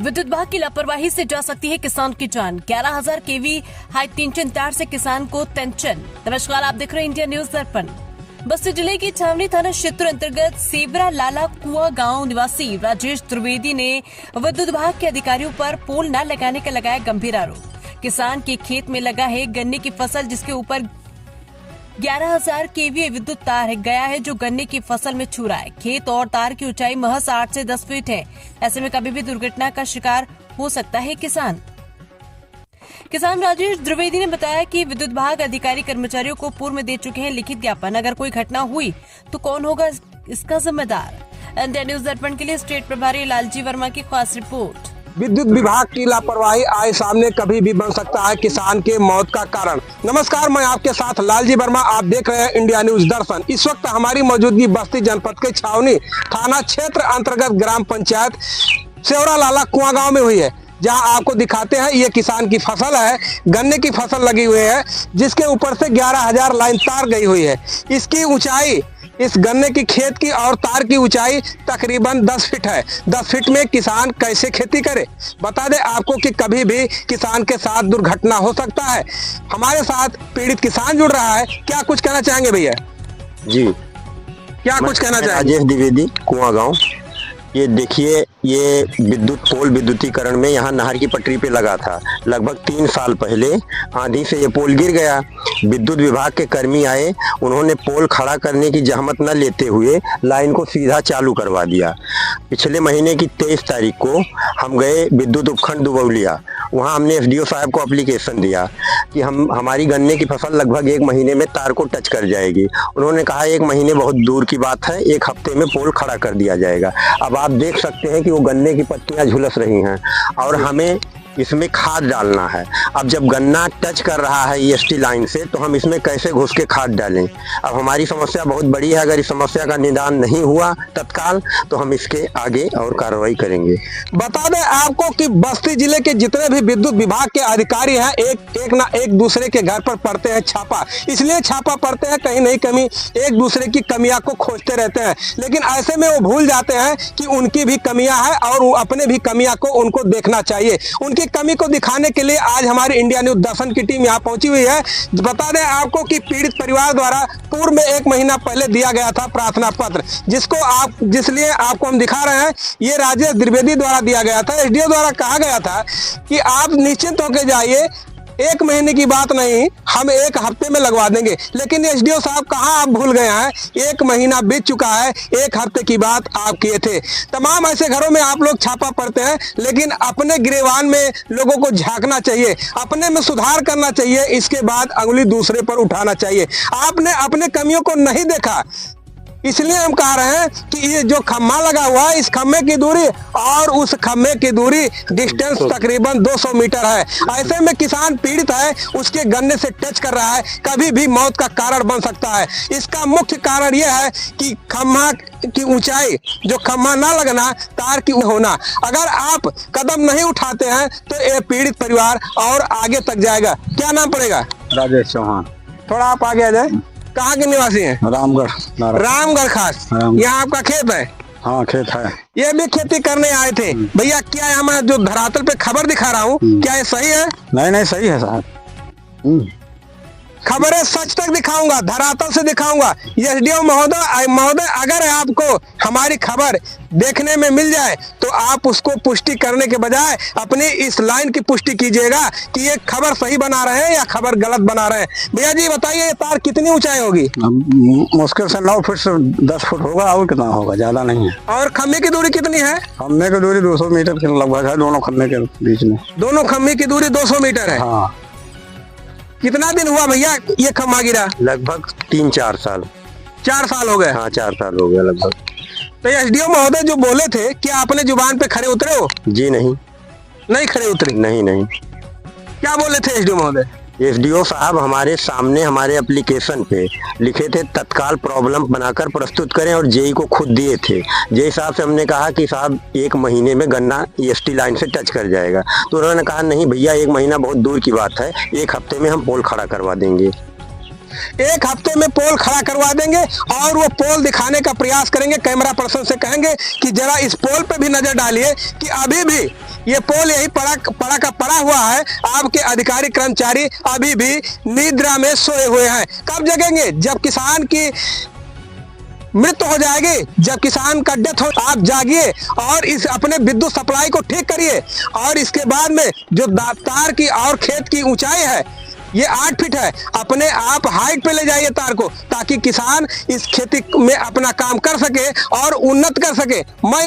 विद्युत विभाग की लापरवाही से जा सकती है किसान की जान। 11,000 केवी हाई टेंशन तार से किसान को टेंशन। नमस्कार, आप देख रहे हैं इंडिया न्यूज दर्पण। बस्ती जिले की छावनी थाना क्षेत्र अंतर्गत सेवरा लाला कुआ गांव निवासी राजेश त्रिवेदी ने विद्युत विभाग के अधिकारियों पर पोल न लगाने का लगाया गंभीर आरोप। किसान के खेत में लगा है गन्ने की फसल, जिसके ऊपर 11,000 केवी विद्युत तार गया है, जो गन्ने की फसल में छू रहा है। खेत और तार की ऊंचाई महज 8 से 10 फीट है। ऐसे में कभी भी दुर्घटना का शिकार हो सकता है किसान राजेश द्विवेदी ने बताया कि विद्युत विभाग अधिकारी कर्मचारियों को पूर्व में दे चुके हैं लिखित ज्ञापन। अगर कोई घटना हुई तो कौन होगा इसका जिम्मेदार। इंडिया न्यूज दर्पण के लिए स्टेट प्रभारी लालजी वर्मा की खास रिपोर्ट। विद्युत विभाग की लापरवाही आए सामने कभी भी बन सकता है किसान के मौत का कारण। नमस्कार, मैं आपके साथ लालजी वर्मा, आप देख रहे हैं इंडिया न्यूज दर्पण। इस वक्त हमारी मौजूदगी बस्ती जनपद के छावनी थाना क्षेत्र अंतर्गत ग्राम पंचायत सेवरा लाला कुआ गांव में हुई है, जहां आपको दिखाते हैं ये किसान की फसल है, गन्ने की फसल लगी हुई है, जिसके ऊपर से 11,000 लाइन तार गई हुई है। इसकी ऊंचाई, इस गन्ने की खेत की और तार की ऊंचाई तकरीबन 10 फीट है। 10 फीट में किसान कैसे खेती करे। बता दें आपको कि कभी भी किसान के साथ दुर्घटना हो सकता है। हमारे साथ पीड़ित किसान जुड़ रहा है। क्या कुछ कहना चाहेंगे भैया? जी, क्या कुछ कहना चाहेंगे? राजेश द्विवेदी, कुआ गांव। ये देखिए, ये विद्युत पोल विद्युतीकरण में यहाँ नहर की पटरी पे लगा था। लगभग 3 साल पहले आंधी से ये पोल गिर गया। विद्युत विभाग के कर्मी आए, उन्होंने पोल खड़ा करने की जहमत न लेते हुए लाइन को सीधा चालू करवा दिया। पिछले महीने की 23 तारीख को हम गए विद्युत उपखंड दुबौलिया। वहाँ हमने एसडीओ साहब को एप्लीकेशन दिया कि हमारी गन्ने की फसल लगभग 1 महीने में तार को टच कर जाएगी। उन्होंने कहा 1 महीने बहुत दूर की बात है, 1 हफ्ते में पोल खड़ा कर दिया जाएगा। अब आप देख सकते हैं कि वो गन्ने की पत्तियां झुलस रही हैं और हमें इसमें खाद डालना है। अब जब गन्ना टच कर रहा है ईएसटी लाइन से, तो हम इसमें कैसे घुस के खाद डालें। अब हमारी समस्या बहुत बड़ी है। अगर इस समस्या का निदान नहीं हुआ तत्काल, तो हम इसके आगे और कार्रवाई करेंगे। बता दें आपको कि बस्ती जिले के जितने भी विद्युत विभाग के अधिकारी हैं, एक ना एक दूसरे के घर पर पड़ते हैं छापा। इसलिए छापा पड़ते हैं, कहीं नहीं कमी, एक दूसरे की कमियां को खोजते रहते हैं। लेकिन ऐसे में वो भूल जाते हैं कि उनकी भी कमियां हैं और वो अपने भी कमियां को उनको देखना चाहिए। उनकी कमी को दिखाने के लिए आज हमारी इंडिया न्यूज दर्पण की टीम यहाँ पहुंची हुई है। बता दें आपको कि पीड़ित परिवार द्वारा पूर्व में 1 महीना पहले दिया गया था प्रार्थना पत्र, जिसलिए आपको हम दिखा रहे हैं। ये राजेश द्विवेदी द्वारा दिया गया था। एसडीओ द्वारा कहा गया था कि आप निश्चिंत होकर जाइए, 1 महीने की बात नहीं, हम 1 हफ्ते में लगवा देंगे। लेकिन एसडीओ साहब कहाँ आप भूल गए हैं? 1 महीना बीत चुका है, 1 हफ्ते की बात आप किए थे। तमाम ऐसे घरों में आप लोग छापा पड़ते हैं, लेकिन अपने गिरेवान में लोगों को झांकना चाहिए, अपने में सुधार करना चाहिए, इसके बाद अंगुली दूसरे पर उठाना चाहिए। आपने अपने कमियों को नहीं देखा, इसलिए हम कह रहे हैं कि ये जो खम्मा लगा हुआ है, इस खम्मे की दूरी और उस खम्मे की दूरी डिस्टेंस तकरीबन 200 मीटर है। ऐसे में किसान पीड़ित है, उसके गन्ने से टच कर रहा है, कभी भी मौत का कारण बन सकता है। इसका मुख्य कारण यह है कि खम्मा की ऊंचाई, जो खम्मा ना लगना, तार की होना। अगर आप कदम नहीं उठाते हैं तो ये पीड़ित परिवार और आगे तक जाएगा। क्या नाम पड़ेगा? राजेश चौहान। थोड़ा आप आगे आ जाए। कहाँ के निवासी हैं? रामगढ़ खास। यहाँ आपका खेत है? हाँ, खेत है। ये भी खेती करने आए थे भैया? क्या है, मैं जो धरातल पे खबर दिखा रहा हूँ, क्या ये सही है? नहीं, सही है साहब। खबरें सच तक दिखाऊंगा, धरातल से दिखाऊंगा। एसडीओ महोदय, अगर आपको हमारी खबर देखने में मिल जाए तो आप उसको पुष्टि करने के बजाय अपनी इस लाइन की पुष्टि कीजिएगा कि ये खबर सही बना रहे हैं या खबर गलत बना रहे हैं। भैया जी बताइए, ये तार कितनी ऊंचाई होगी? मुश्किल से 9 फुट से 10 फुट होगा, और कितना होगा, ज्यादा नहीं है। और खम्भे की दूरी कितनी है? खम्भे की दूरी 200 मीटर के लगभग है, दोनों खम्भे के बीच में। दोनों खम्भे की दूरी 200 मीटर है। हाँ। कितना दिन हुआ भैया ये खम्भा गिरा? लगभग 3-4 साल। 4 साल हो गए? हाँ, 4 साल हो गए लगभग। तो एसडीओ महोदय जो बोले थे, क्या आपने जुबान पे खड़े उतरे हो? जी नहीं खड़े उतरे? नहीं। क्या बोले थे एसडीओ महोदय? एसडीओ साहब हमारे सामने हमारे एप्लीकेशन पे लिखे थे तत्काल प्रॉब्लम बनाकर प्रस्तुत करें, और जेई को खुद दिए थे। जेई साहब से हमने कहा कि साहब 1 महीने में गन्ना ईएसटी लाइन से टच कर जाएगा, तो उन्होंने कहा नहीं भैया, 1 महीना बहुत दूर की बात है, 1 हफ्ते में हम पोल खड़ा करवा देंगे। 1 हफ्ते में पोल खड़ा करवा देंगे और वो पोल दिखाने का प्रयास करेंगे। कैमरा पर्सन से कहेंगे कि जरा इस पोल पे भी नजर डालिए कि अभी भी ये पोल यही पड़ा हुआ है। आपके अधिकारी कर्मचारी अभी भी निद्रा में सोए हुए हैं। कब जगेंगे? जब किसान की मृत्यु हो जाएगी, जब किसान का डेथ हो, आप जागिए और इस अपने विद्युत सप्लाई को ठीक करिए। और इसके बाद में जो तार की और खेत की ऊंचाई है ये 8 फीट है, अपने आप हाइट पे ले जाइए तार को, ताकि किसान इस खेती में अपना काम कर सके और उन्नत कर सके। मैं